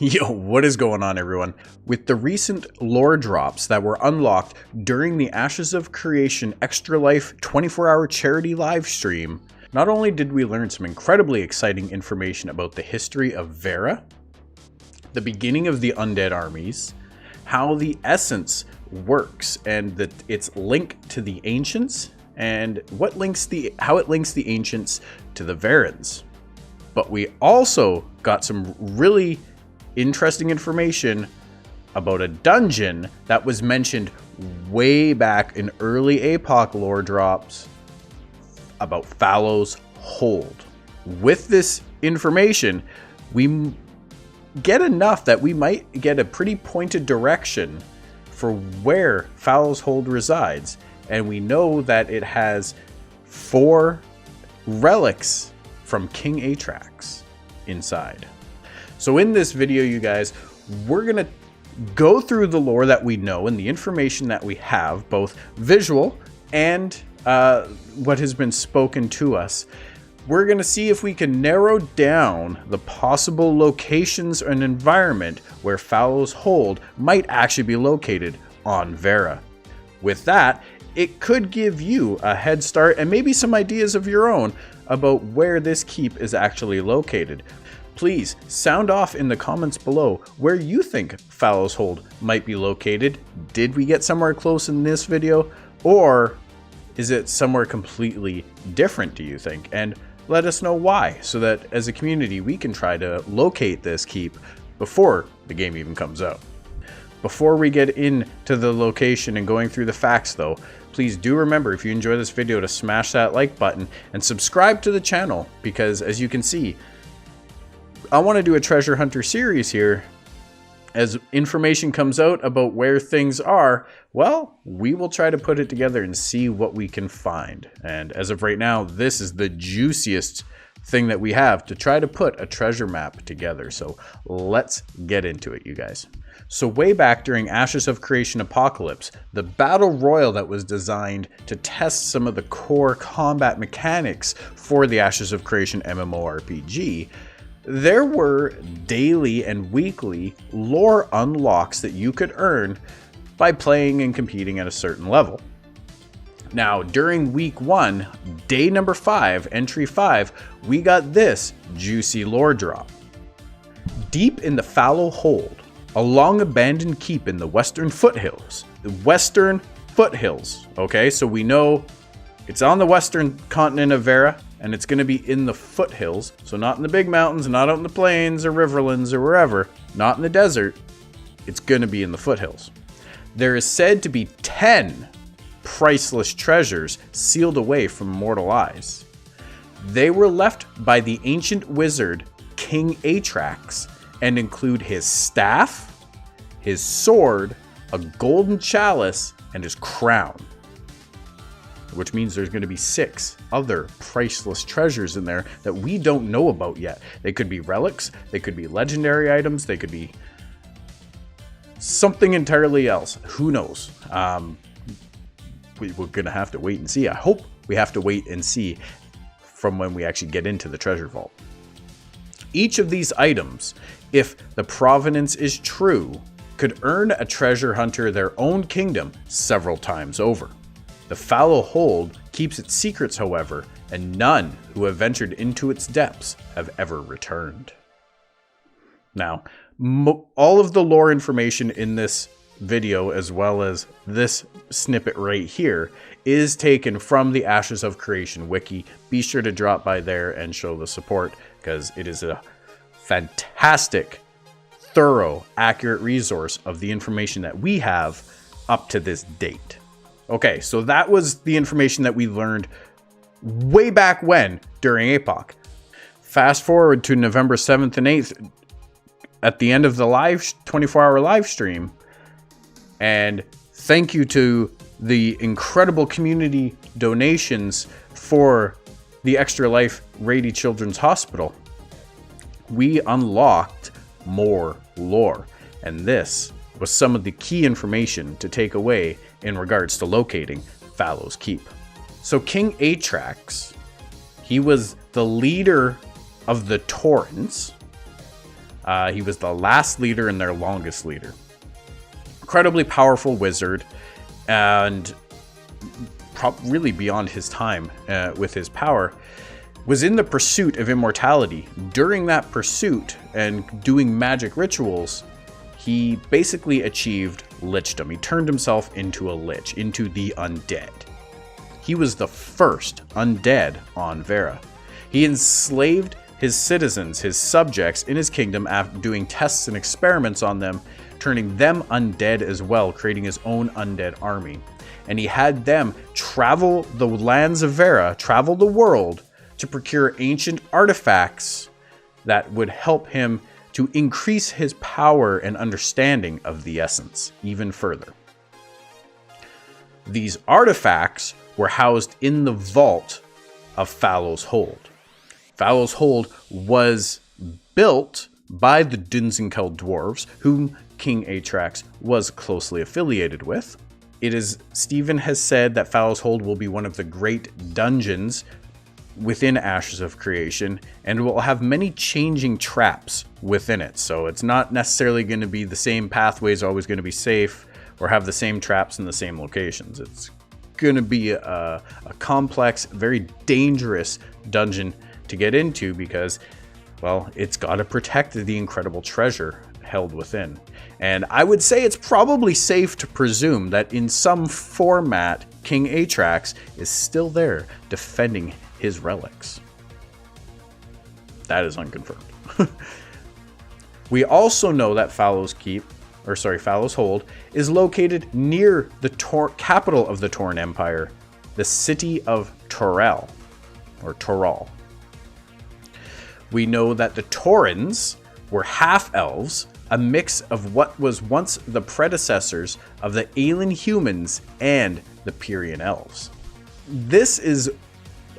Yo, what is going on, everyone? With the recent lore drops that were unlocked during the Ashes of Creation Extra Life 24-hour charity live stream, not only did we learn some incredibly exciting information about the history of Vera, the beginning of the undead armies, how the essence works and that its link to the ancients, and how it links the ancients to the Varans. But we also got some really interesting information about a dungeon that was mentioned way back in early APOC lore drops about Fallows Hold. With this information, we get enough that we might get a pretty pointed direction for where Fallows Hold resides, and we know that it has 4 relics from King Atrax inside. So in this video, you guys, we're gonna go through the lore that we know and the information that we have, both visual and what has been spoken to us. We're gonna see if we can narrow down the possible locations and environment where Fallows Hold might actually be located on Vera. With that, it could give you a head start and maybe some ideas of your own about where this keep is actually located. Please sound off in the comments below where you think Fallows Hold might be located. Did we get somewhere close in this video, or is it somewhere completely different, do you think? And let us know why, so that as a community we can try to locate this keep before the game even comes out. Before we get into the location and going through the facts though, please do remember, if you enjoy this video, to smash that like button and subscribe to the channel, because as you can see, I want to do a treasure hunter series here. As information comes out about where things are, well, we will try to put it together and see what we can find. And as of right now, this is the juiciest thing that we have to try to put a treasure map together. So let's get into it, you guys. So way back during Ashes of Creation Apocalypse, the battle royal that was designed to test some of the core combat mechanics for the Ashes of Creation MMORPG, there were daily and weekly lore unlocks that you could earn by playing and competing at a certain level. Now, during week 1, day number 5, entry 5, we got this juicy lore drop. Deep in the Fallows Hold, a long abandoned keep in the Western Foothills. The Western Foothills, okay? So we know it's on the western continent of Vera, and it's going to be in the foothills, so not in the big mountains, not out in the plains or riverlands or wherever, not in the desert. It's going to be in the foothills. There is said to be 10 priceless treasures sealed away from mortal eyes. They were left by the ancient wizard King Atrax and include his staff, his sword, a golden chalice, and his crown. Which means there's going to be 6 other priceless treasures in there that we don't know about yet. They could be relics, they could be legendary items, they could be something entirely else. Who knows? We're going to have to wait and see. I hope we have to wait and see from when we actually get into the treasure vault. Each of these items, if the provenance is true, could earn a treasure hunter their own kingdom several times over. The Fallows Hold keeps its secrets, however, and none who have ventured into its depths have ever returned. Now, all of the lore information in this video, as well as this snippet right here, is taken from the Ashes of Creation wiki. Be sure to drop by there and show the support, because it is a fantastic, thorough, accurate resource of the information that we have up to this date. Okay, so that was the information that we learned way back when during APOC. Fast forward to November 7th and 8th at the end of the live 24-hour live stream, and thank you to the incredible community donations for the Extra Life Rady Children's Hospital. We unlocked more lore, and this was some of the key information to take away in regards to locating Fallows Keep. So King Atrax, he was the leader of the Torrens, He was the last leader and their longest leader. Incredibly powerful wizard, and really beyond his time with his power, was in the pursuit of immortality. During that pursuit and doing magic rituals, he basically achieved lichdom. He turned himself into a lich, into the undead. He was the first undead on Vera. He enslaved his citizens, his subjects in his kingdom, after doing tests and experiments on them, turning them undead as well, creating his own undead army. And he had them travel the lands of Vera, travel the world, to procure ancient artifacts that would help him to increase his power and understanding of the essence even further. These artifacts were housed in the vault of Fallows Hold. Fallows Hold was built by the Dunzinkel dwarves, whom King Atrax was closely affiliated with. Stephen has said that Fallows Hold will be one of the great dungeons within Ashes of Creation, and will have many changing traps within it. So it's not necessarily going to be the same pathways, always going to be safe, or have the same traps in the same locations. It's going to be a complex, very dangerous dungeon to get into because, well, it's got to protect the incredible treasure held within. And I would say it's probably safe to presume that in some format, King Atrax is still there defending his relics. That is unconfirmed. We also know that Fallows Hold is located near the capital of the Tauren Empire, the city of Torall, or Torall. We know that the Taurens were half-elves, a mix of what was once the predecessors of the alien humans and the Pyrian elves. This is,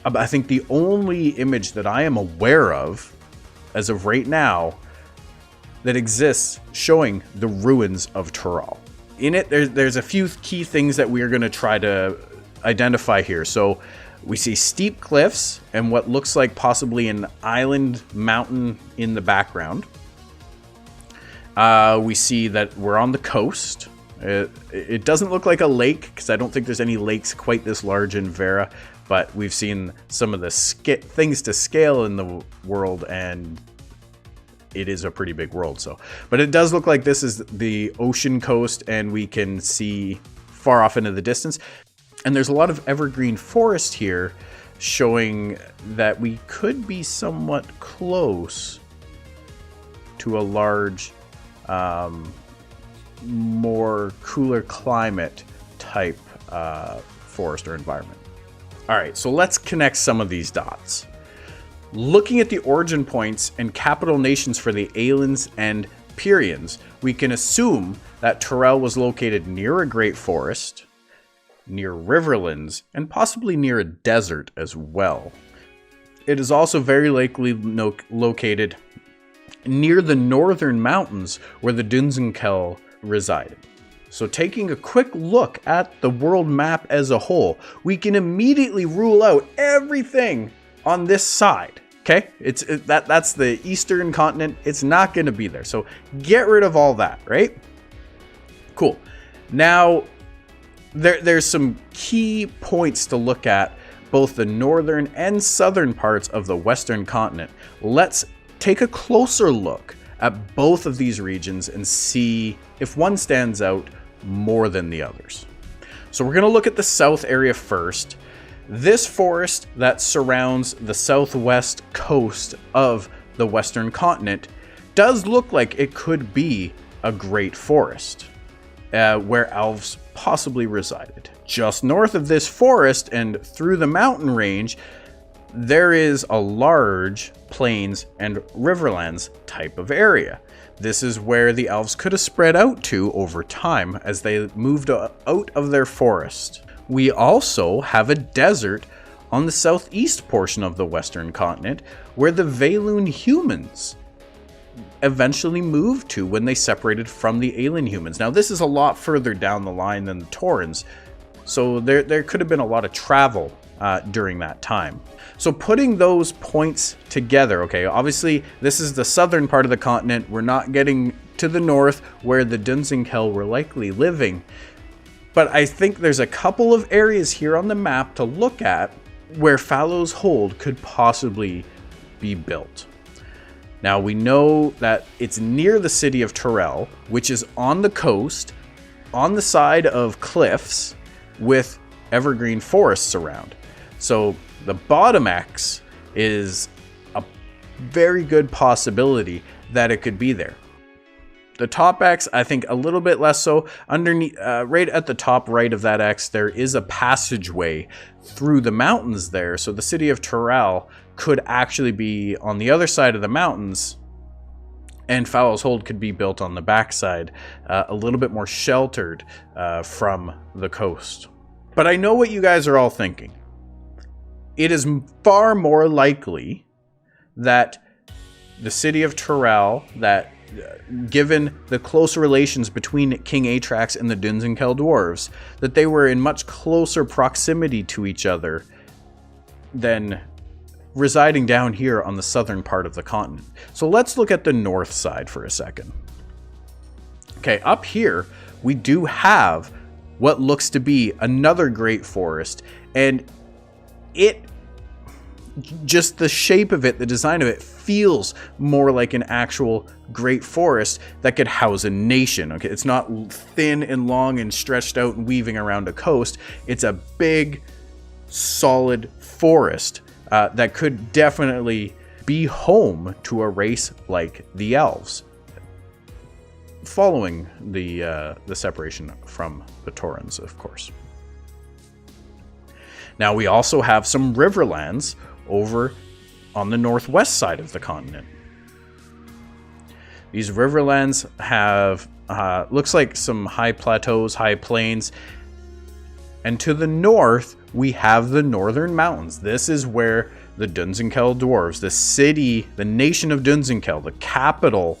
I think, the only image that I am aware of, as of right now, that exists showing the ruins of Torall. In it, there's a few key things that we are going to try to identify here. So we see steep cliffs and what looks like possibly an island mountain in the background. We see that we're on the coast. It doesn't look like a lake, because I don't think there's any lakes quite this large in Vera, but we've seen some of the things to scale in the world, and it is a pretty big world. So, but it does look like this is the ocean coast, and we can see far off into the distance. And there's a lot of evergreen forest here, showing that we could be somewhat close to a large, more cooler climate type forest or environment. All right, so let's connect some of these dots. Looking at the origin points and capital nations for the Aliens and Pyrians, we can assume that Torall was located near a great forest, near riverlands, and possibly near a desert as well. It is also very likely located near the northern mountains where the Dunzinkel resided. So taking a quick look at the world map as a whole, we can immediately rule out everything on this side. Okay, that's the eastern continent. It's not going to be there. So get rid of all that, right? Cool. Now, there's some key points to look at, both the northern and southern parts of the western continent. Let's take a closer look at both of these regions and see if one stands out more than the others. So we're going to look at the south area first. This forest that surrounds the southwest coast of the western continent does look like it could be a great forest where elves possibly resided. Just north of this forest and through the mountain range, there is a large plains and riverlands type of area. This is where the elves could have spread out to over time as they moved out of their forest. We also have a desert on the southeast portion of the western continent where the Valoon humans eventually moved to when they separated from the alien humans. Now, this is a lot further down the line than the Taurens, so there could have been a lot of travel during that time. So putting those points together, okay, obviously this is the southern part of the continent. We're not getting to the north where the Dunsinkel were likely living. But I think there's a couple of areas here on the map to look at where Fallows Hold could possibly be built. Now we know that it's near the city of Torall, which is on the coast, on the side of cliffs with evergreen forests around. So the bottom X is a very good possibility that it could be there. The top X, I think a little bit less so. Underneath, right at the top right of that X, there is a passageway through the mountains there. So the city of Torall could actually be on the other side of the mountains, and Fallows Hold could be built on the backside, a little bit more sheltered from the coast. But I know what you guys are all thinking. It is far more likely that the city of Torall, that given the close relations between King Atrax and the Dunsinkel dwarves, that they were in much closer proximity to each other than residing down here on the southern part of the continent. So let's look at the north side for a second. Okay, up here we do have what looks to be another great forest, and it just the shape of it, the design of it, feels more like an actual great forest that could house a nation. Okay, it's not thin and long and stretched out and weaving around a coast. It's a big, solid forest that could definitely be home to a race like the elves, following the separation from the Taurans, of course. Now we also have some riverlands over on the northwest side of the continent. These riverlands have looks like some high plateaus, high plains, and to the north we have the northern mountains. This is where the Dunsinkel dwarves, the city, the nation of Dunsinkel, the capital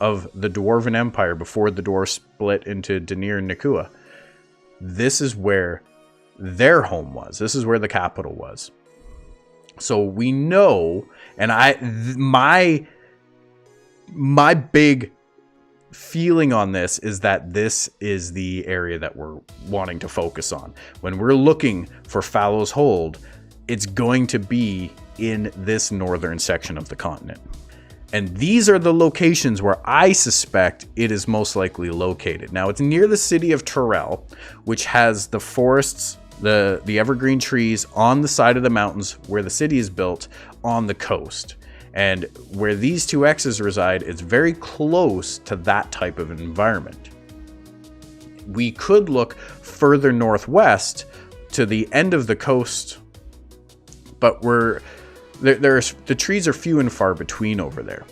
of the Dwarven Empire before the dwarves split into Danir and Nakua, this is where their home was. This is where the capital was. So we know, and my big feeling on this is that this is the area that we're wanting to focus on. When we're looking for Fallows Hold, it's going to be in this northern section of the continent. And these are the locations where I suspect it is most likely located. Now, it's near the city of Torall, which has the forests, the evergreen trees on the side of the mountains where the city is built on the coast. And where these two X's reside, it's very close to that type of environment. We could look further northwest to the end of the coast, but the trees are few and far between over there.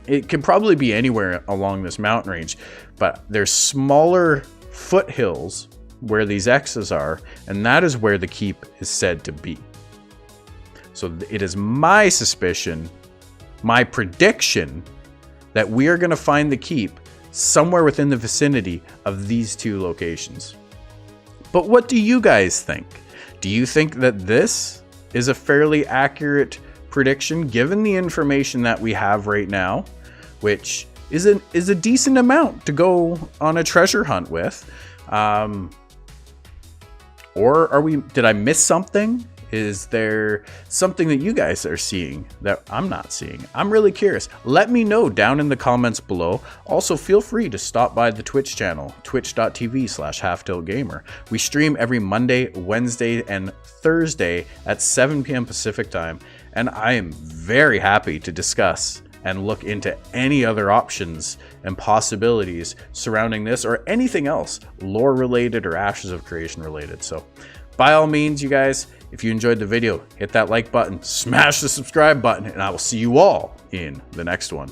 It could probably be anywhere along this mountain range, but there's smaller foothills where these X's are, and that is where the keep is said to be. So it is my suspicion, my prediction, that we are going to find the keep somewhere within the vicinity of these two locations. But what do you guys think? Do you think that this is a fairly accurate prediction given the information that we have right now, which is a decent amount to go on a treasure hunt with? Or did I miss something? Is there something that you guys are seeing that I'm not seeing? I'm really curious. Let me know down in the comments below. Also, feel free to stop by the Twitch channel, twitch.tv/halftiltgamer. We stream every Monday, Wednesday, and Thursday at 7 p.m. Pacific time, and I am very happy to discuss and look into any other options and possibilities surrounding this or anything else lore related or Ashes of Creation related. So by all means, you guys, if you enjoyed the video, hit that like button, smash the subscribe button, and I will see you all in the next one.